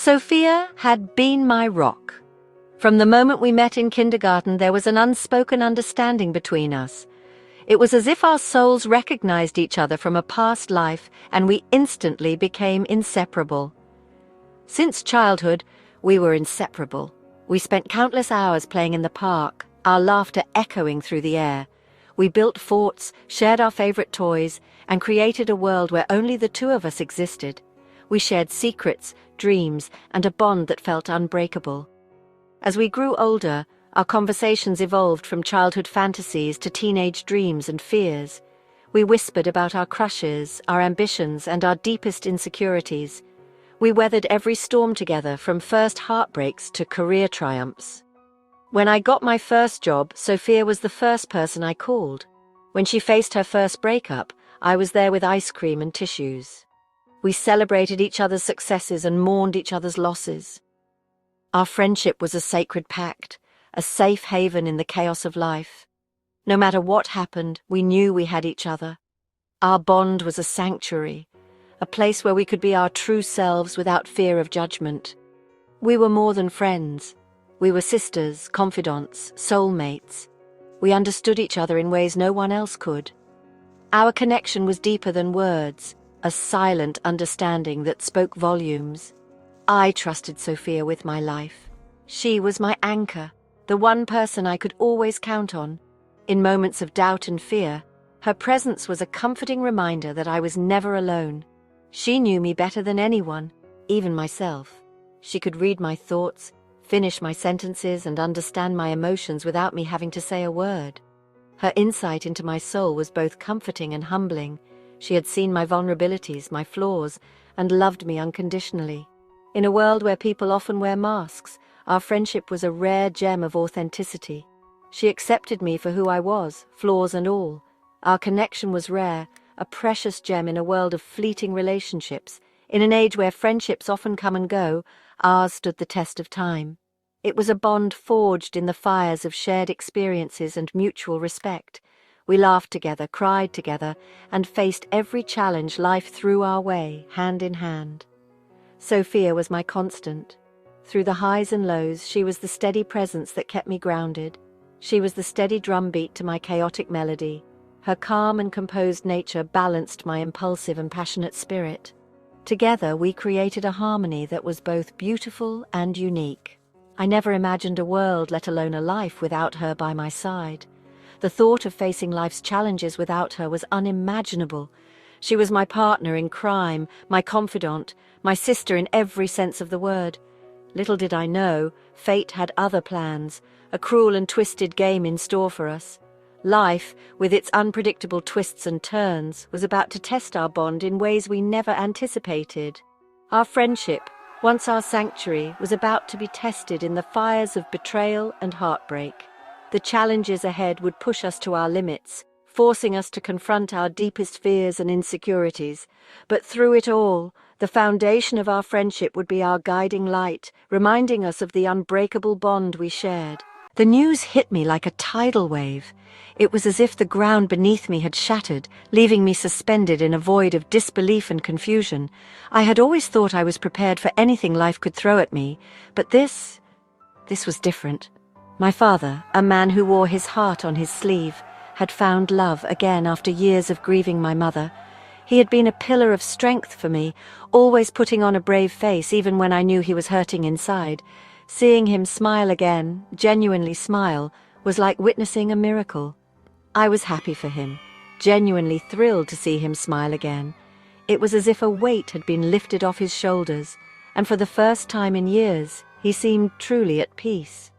Sophia had been my rock. From the moment we met in kindergarten, there was an unspoken understanding between us. It was as if our souls recognized each other from a past life, and we instantly became inseparable. Since childhood, we were inseparable. We spent countless hours playing in the park, our laughter echoing through the air. We built forts, shared our favorite toys, and created a world where only the two of us existed. We shared secrets, dreams, and a bond that felt unbreakable. As we grew older, our conversations evolved from childhood fantasies to teenage dreams and fears. We whispered about our crushes, our ambitions, and our deepest insecurities. We weathered every storm together, from first heartbreaks to career triumphs. When I got my first job, Sophia was the first person I called. When she faced her first breakup, I was there with ice cream and tissues. We celebrated each other's successes and mourned each other's losses. Our friendship was a sacred pact, a safe haven in the chaos of life. No matter what happened, we knew we had each other. Our bond was a sanctuary, a place where we could be our true selves without fear of judgment. We were more than friends. We were sisters, confidants, soulmates. We understood each other in ways no one else could. Our connection was deeper than words, a silent understanding that spoke volumes. I trusted Sophia with my life. She was my anchor, the one person I could always count on. In moments of doubt and fear, her presence was a comforting reminder that I was never alone. She knew me better than anyone, even myself. She could read my thoughts, finish my sentences, and understand my emotions without me having to say a word. Her insight into my soul was both comforting and humbling. She had seen my vulnerabilities, my flaws, and loved me unconditionally. In a world where people often wear masks, our friendship was a rare gem of authenticity. She accepted me for who I was, flaws and all. Our connection was rare, a precious gem in a world of fleeting relationships. In an age where friendships often come and go, ours stood the test of time. It was a bond forged in the fires of shared experiences and mutual respect. We laughed together, cried together, and faced every challenge life threw our way, hand in hand. Sophia was my constant. Through the highs and lows, she was the steady presence that kept me grounded. She was the steady drumbeat to my chaotic melody. Her calm and composed nature balanced my impulsive and passionate spirit. Together, we created a harmony that was both beautiful and unique. I never imagined a world, let alone a life, without her by my side. The thought of facing life's challenges without her was unimaginable. She was my partner in crime, my confidant, my sister in every sense of the word. Little did I know, fate had other plans, a cruel and twisted game in store for us. Life, with its unpredictable twists and turns, was about to test our bond in ways we never anticipated. Our friendship, once our sanctuary, was about to be tested in the fires of betrayal and heartbreak. The challenges ahead would push us to our limits, forcing us to confront our deepest fears and insecurities. But through it all, the foundation of our friendship would be our guiding light, reminding us of the unbreakable bond we shared. The news hit me like a tidal wave. It was as if the ground beneath me had shattered, leaving me suspended in a void of disbelief and confusion. I had always thought I was prepared for anything life could throw at me, but this was different. My father, a man who wore his heart on his sleeve, had found love again after years of grieving my mother. He had been a pillar of strength for me, always putting on a brave face even when I knew he was hurting inside. Seeing him smile again, genuinely smile, was like witnessing a miracle. I was happy for him, genuinely thrilled to see him smile again. It was as if a weight had been lifted off his shoulders, and for the first time in years, he seemed truly at peace.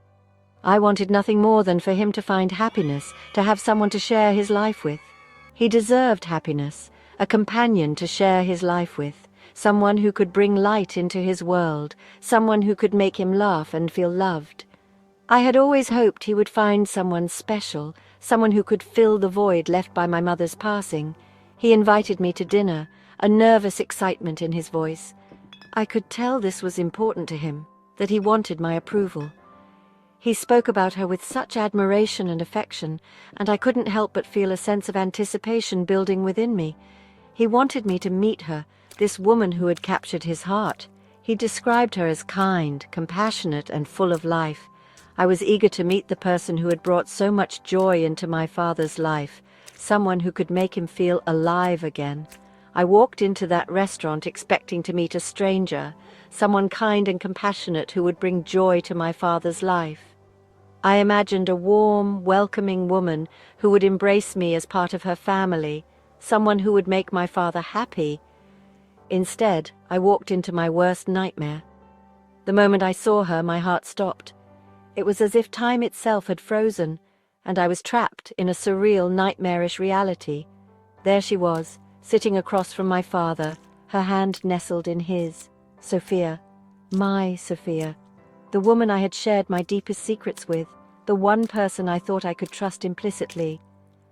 I wanted nothing more than for him to find happiness, to have someone to share his life with. He deserved happiness, a companion to share his life with, someone who could bring light into his world, someone who could make him laugh and feel loved. I had always hoped he would find someone special, someone who could fill the void left by my mother's passing. He invited me to dinner, a nervous excitement in his voice. I could tell this was important to him, that he wanted my approval. He spoke about her with such admiration and affection, and I couldn't help but feel a sense of anticipation building within me. He wanted me to meet her, this woman who had captured his heart. He described her as kind, compassionate, and full of life. I was eager to meet the person who had brought so much joy into my father's life, someone who could make him feel alive again. I walked into that restaurant expecting to meet a stranger, someone kind and compassionate who would bring joy to my father's life. I imagined a warm, welcoming woman who would embrace me as part of her family, someone who would make my father happy. Instead, I walked into my worst nightmare. The moment I saw her, my heart stopped. It was as if time itself had frozen, and I was trapped in a surreal, nightmarish reality. There she was, sitting across from my father, her hand nestled in his. Sophia, my Sophia, the woman I had shared my deepest secrets with, the one person I thought I could trust implicitly.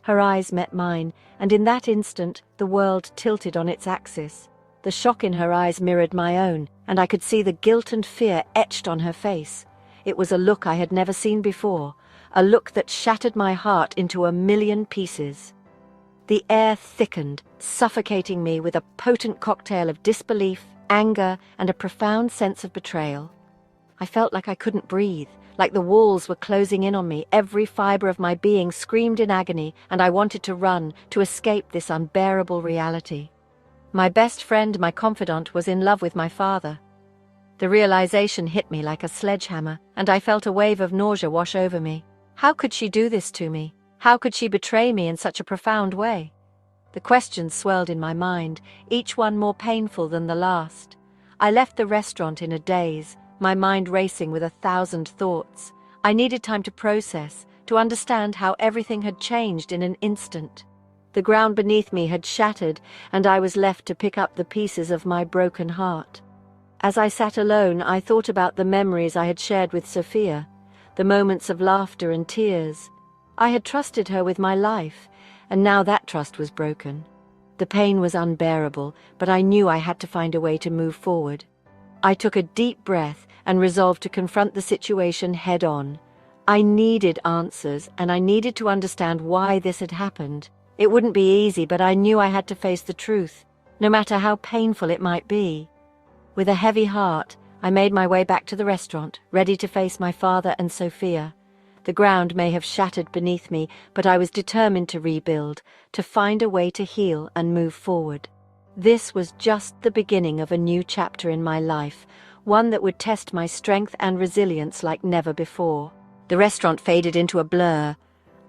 Her eyes met mine, and in that instant the world tilted on its axis. The shock in her eyes mirrored my own, and I could see the guilt and fear etched on her face. It was a look I had never seen before, a look that shattered my heart into a million pieces. The air thickened, suffocating me with a potent cocktail of disbelief, anger, and a profound sense of betrayal. I felt like I couldn't breathe, like the walls were closing in on me. Every fiber of my being screamed in agony, and I wanted to run, to escape this unbearable reality. My best friend, my confidant, was in love with my father. The realization hit me like a sledgehammer, and I felt a wave of nausea wash over me. How could she do this to me? How could she betray me in such a profound way? The questions swirled in my mind, each one more painful than the last. I left the restaurant in a daze, my mind racing with 1,000 thoughts. I needed time to process, to understand how everything had changed in an instant. The ground beneath me had shattered, and I was left to pick up the pieces of my broken heart. As I sat alone, I thought about the memories I had shared with Sophia, the moments of laughter and tears. I had trusted her with my life, and now that trust was broken. The pain was unbearable, but I knew I had to find a way to move forward. I took a deep breath and resolved to confront the situation head-on. I needed answers, and I needed to understand why this had happened. It wouldn't be easy, but I knew I had to face the truth, no matter how painful it might be. With a heavy heart, I made my way back to the restaurant, ready to face my father and Sophia. The ground may have shattered beneath me, but I was determined to rebuild, to find a way to heal and move forward. This was just the beginning of a new chapter in my life, one that would test my strength and resilience like never before. The restaurant faded into a blur.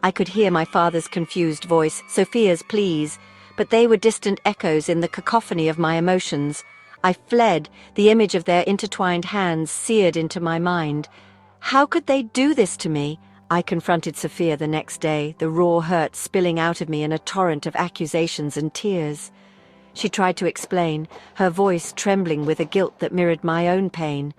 I could hear my father's confused voice, Sophia's pleas, but they were distant echoes in the cacophony of my emotions. I fled, the image of their intertwined hands seared into my mind. How could they do this to me? I confronted Sophia the next day, the raw hurt spilling out of me in a torrent of accusations and tears. She tried to explain, her voice trembling with a guilt that mirrored my own pain.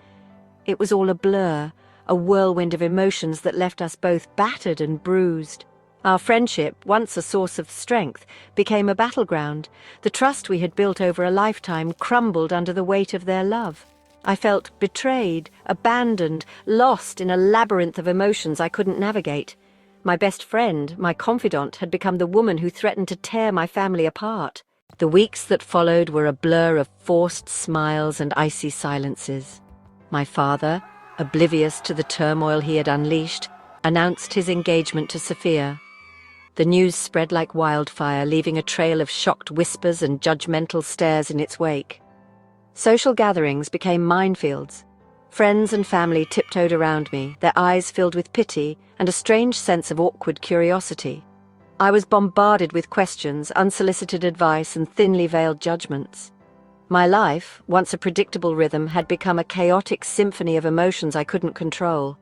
It was all a blur, a whirlwind of emotions that left us both battered and bruised. Our friendship, once a source of strength, became a battleground. The trust we had built over a lifetime crumbled under the weight of their love. I felt betrayed, abandoned, lost in a labyrinth of emotions I couldn't navigate. My best friend, my confidant, had become the woman who threatened to tear my family apart. The weeks that followed were a blur of forced smiles and icy silences. My father, oblivious to the turmoil he had unleashed, announced his engagement to Sophia. The news spread like wildfire, leaving a trail of shocked whispers and judgmental stares in its wake. Social gatherings became minefields. Friends and family tiptoed around me, their eyes filled with pity and a strange sense of awkward curiosity. I was bombarded with questions, unsolicited advice, and thinly veiled judgments. My life, once a predictable rhythm, had become a chaotic symphony of emotions I couldn't control.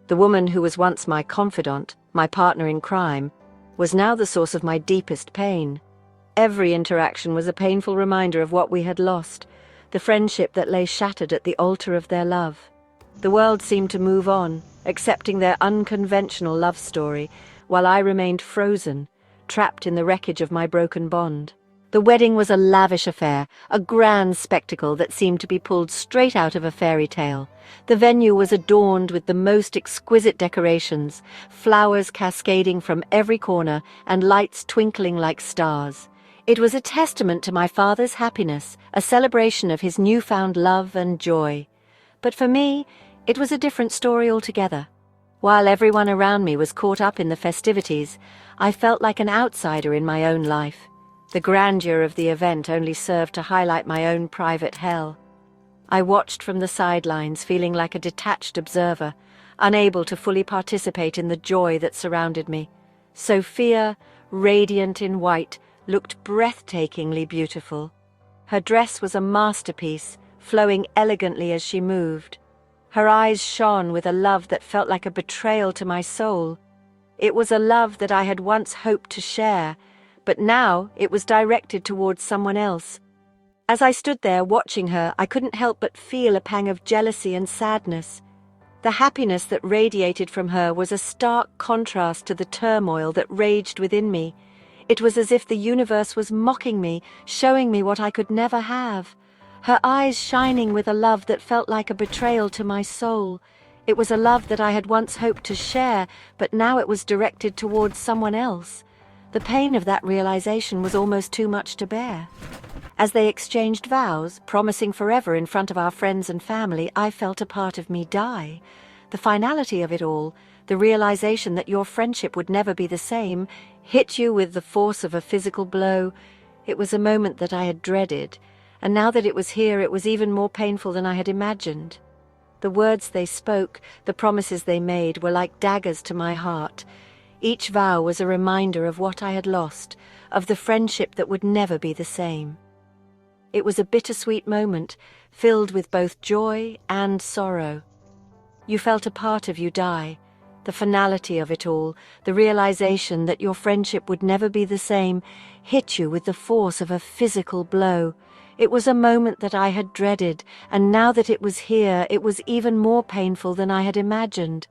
The woman who was once my confidant, my partner in crime, was now the source of my deepest pain. Every interaction was a painful reminder of what we had lost, the friendship that lay shattered at the altar of their love. The world seemed to move on, accepting their unconventional love story, while I remained frozen, trapped in the wreckage of my broken bond. The wedding was a lavish affair, a grand spectacle that seemed to be pulled straight out of a fairy tale. The venue was adorned with the most exquisite decorations, flowers cascading from every corner and lights twinkling like stars. It was a testament to my father's happiness, a celebration of his newfound love and joy. But for me, it was a different story altogether. While everyone around me was caught up in the festivities, I felt like an outsider in my own life. The grandeur of the event only served to highlight my own private hell. I watched from the sidelines, feeling like a detached observer, unable to fully participate in the joy that surrounded me. Sophia, radiant in white, looked breathtakingly beautiful. Her dress was a masterpiece, flowing elegantly as she moved. Her eyes shone with a love that felt like a betrayal to my soul. It was a love that I had once hoped to share, but now it was directed towards someone else. As I stood there watching her, I couldn't help but feel a pang of jealousy and sadness. The happiness that radiated from her was a stark contrast to the turmoil that raged within me. It was as if the universe was mocking me, showing me what I could never have. Her eyes shining with a love that felt like a betrayal to my soul. It was a love that I had once hoped to share, but now it was directed towards someone else. The pain of that realization was almost too much to bear. As they exchanged vows, promising forever in front of our friends and family, I felt a part of me die. The finality of it all, the realization that your friendship would never be the same, hit you with the force of a physical blow. It was a moment that I had dreaded, and now that it was here, it was even more painful than I had imagined. The words they spoke, the promises they made, were like daggers to my heart. Each vow was a reminder of what I had lost, of the friendship that would never be the same. It was a bittersweet moment, filled with both joy and sorrow. You felt a part of you die. The finality of it all, the realization that your friendship would never be the same, hit you with the force of a physical blow. It was a moment that I had dreaded, and now that it was here, it was even more painful than I had imagined.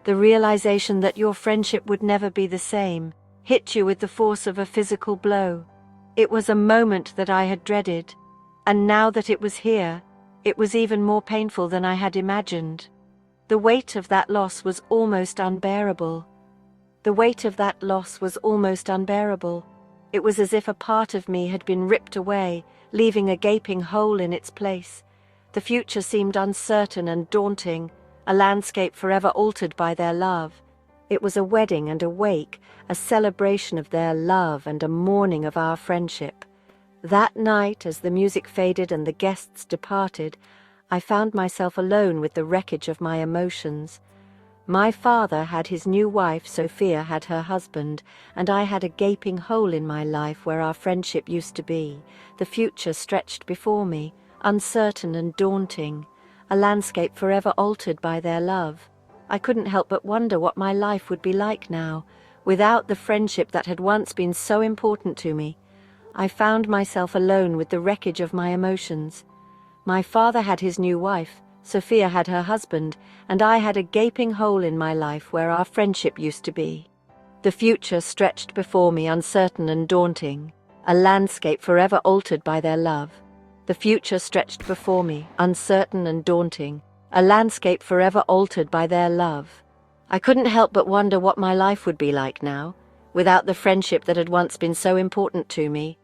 The realization that your friendship would never be the same hit you with the force of a physical blow. It was a moment that I had dreaded, and now that it was here, it was even more painful than I had imagined. The weight of that loss was almost unbearable. The weight of that loss was almost unbearable. It was as if a part of me had been ripped away, leaving a gaping hole in its place. The future seemed uncertain and daunting, a landscape forever altered by their love. It was a wedding and a wake, a celebration of their love and a mourning of our friendship. That night, as the music faded and the guests departed, I found myself alone with the wreckage of my emotions. My father had his new wife, Sophia had her husband, and I had a gaping hole in my life where our friendship used to be. The future stretched before me, uncertain and daunting, a landscape forever altered by their love. I couldn't help but wonder what my life would be like now, without the friendship that had once been so important to me. I found myself alone with the wreckage of my emotions. My father had his new wife, Sophia had her husband, and I had a gaping hole in my life where our friendship used to be. The future stretched before me, uncertain and daunting, a landscape forever altered by their love. The future stretched before me, uncertain and daunting, a landscape forever altered by their love. I couldn't help but wonder what my life would be like now, without the friendship that had once been so important to me.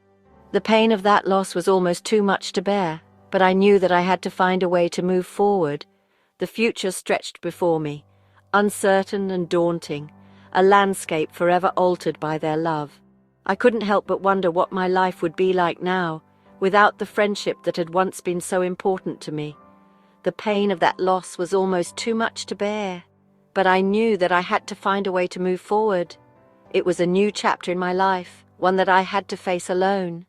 The pain of that loss was almost too much to bear, but I knew that I had to find a way to move forward. The future stretched before me, uncertain and daunting, a landscape forever altered by their love. I couldn't help but wonder what my life would be like now, without the friendship that had once been so important to me. The pain of that loss was almost too much to bear, but I knew that I had to find a way to move forward. It was a new chapter in my life, one that I had to face alone.